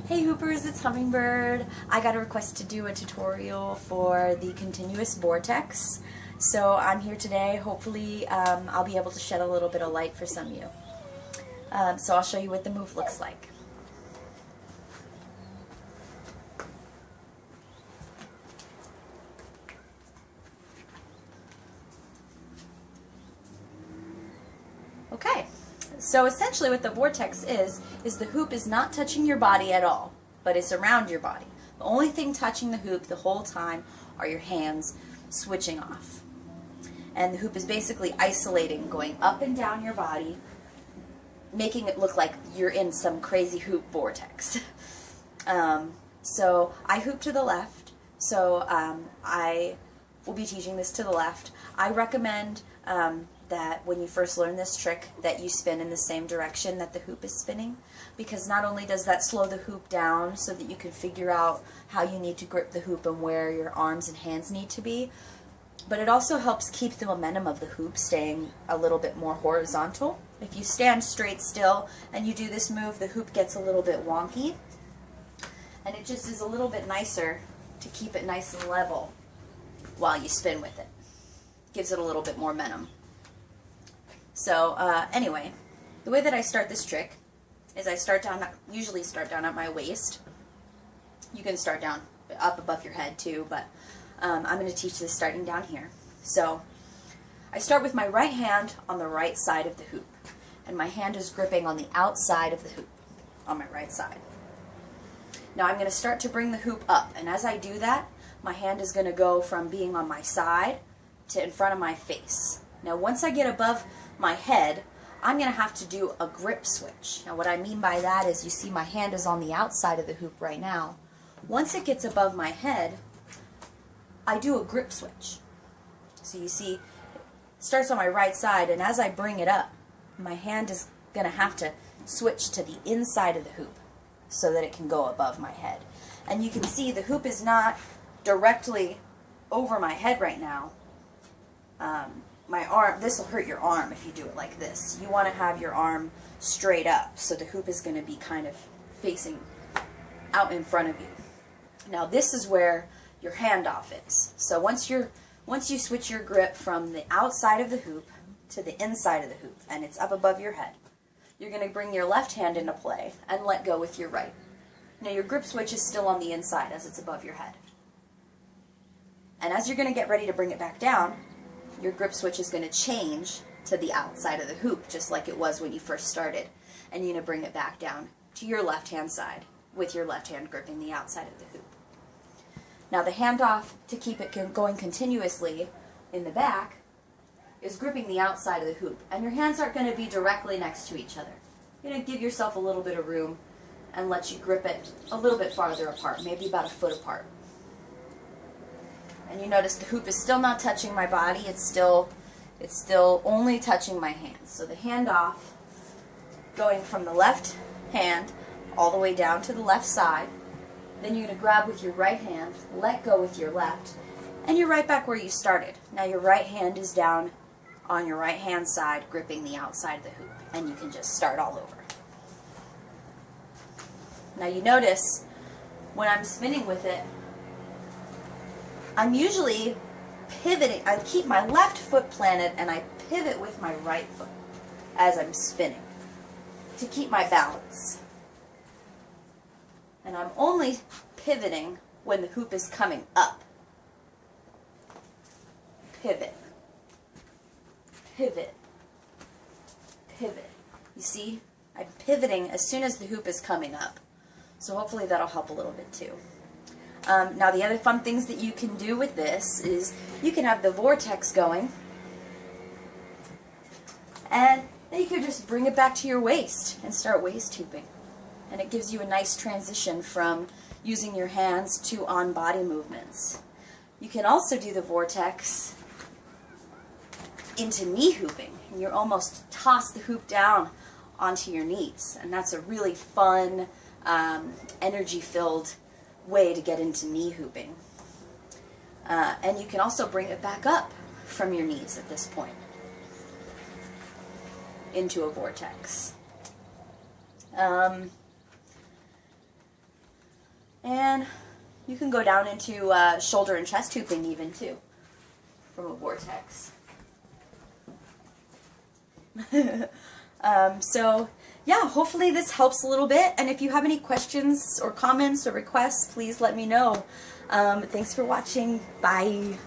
Hey Hoopers, it's Hummingbird. I got a request to do a tutorial for the continuous Vortex. So I'm here today. Hopefully I'll be able to shed a little bit of light for some of you. So I'll show you what the move looks like. Okay, so essentially what the Vortex is the hoop is not touching your body at all, but it's around your body. The only thing touching the hoop the whole time are your hands switching off. And the hoop is basically isolating, going up and down your body, making it look like you're in some crazy hoop vortex. So I hoop to the left, so I will be teaching this to the left. I recommend that when you first learn this trick that you spin in the same direction that the hoop is spinning, because not only does that slow the hoop down so that you can figure out how you need to grip the hoop and where your arms and hands need to be, but it also helps keep the momentum of the hoop staying a little bit more horizontal. If you stand straight still and you do this move, the hoop gets a little bit wonky, and it just is a little bit nicer to keep it nice and level while you spin with it. Gives it a little bit more momentum. So anyway, the way that I start this trick is I usually start down at my waist. You can start down up above your head too, but I'm going to teach this starting down here. So I start with my right hand on the right side of the hoop, and my hand is gripping on the outside of the hoop on my right side. Now I'm going to start to bring the hoop up, and as I do that, my hand is going to go from being on my side to in front of my face. Now once I get above my head, I'm going to have to do a grip switch. Now what I mean by that is, you see my hand is on the outside of the hoop right now. Once it gets above my head, I do a grip switch. So you see, it starts on my right side, and as I bring it up, my hand is going to have to switch to the inside of the hoop so that it can go above my head. And you can see the hoop is not directly over my head right now. My arm, this will hurt your arm if you do it like this. You want to have your arm straight up, so the hoop is going to be kind of facing out in front of you. Now this is where your handoff is. So once you switch your grip from the outside of the hoop to the inside of the hoop, and it's up above your head, you're going to bring your left hand into play and let go with your right. Now your grip switch is still on the inside as it's above your head. And as you're going to get ready to bring it back down, your grip switch is going to change to the outside of the hoop, just like it was when you first started. And you're going to bring it back down to your left hand side with your left hand gripping the outside of the hoop. Now the handoff to keep it going continuously in the back is gripping the outside of the hoop. And your hands aren't going to be directly next to each other. You're going to give yourself a little bit of room and let you grip it a little bit farther apart, maybe about a foot apart. And you notice the hoop is still not touching my body, it's still only touching my hands. So the handoff, going from the left hand all the way down to the left side, then you're going to grab with your right hand, let go with your left, and you're right back where you started. Now your right hand is down on your right hand side, gripping the outside of the hoop, and you can just start all over. Now you notice when I'm spinning with it, I'm usually pivoting. I keep my left foot planted and I pivot with my right foot as I'm spinning to keep my balance. And I'm only pivoting when the hoop is coming up. Pivot, pivot, pivot. You see, I'm pivoting as soon as the hoop is coming up. So hopefully that'll help a little bit too. Now the other fun things that you can do with this is you can have the Vortex going, and then you can just bring it back to your waist and start waist hooping. And it gives you a nice transition from using your hands to on-body movements. You can also do the Vortex into knee hooping, and you almost toss the hoop down onto your knees, and that's a really fun, energy-filled way to get into knee hooping. And you can also bring it back up from your knees at this point into a Vortex. And you can go down into shoulder and chest hooping even too, from a Vortex. So yeah, hopefully this helps a little bit, and if you have any questions or comments or requests, please let me know. Thanks for watching. Bye.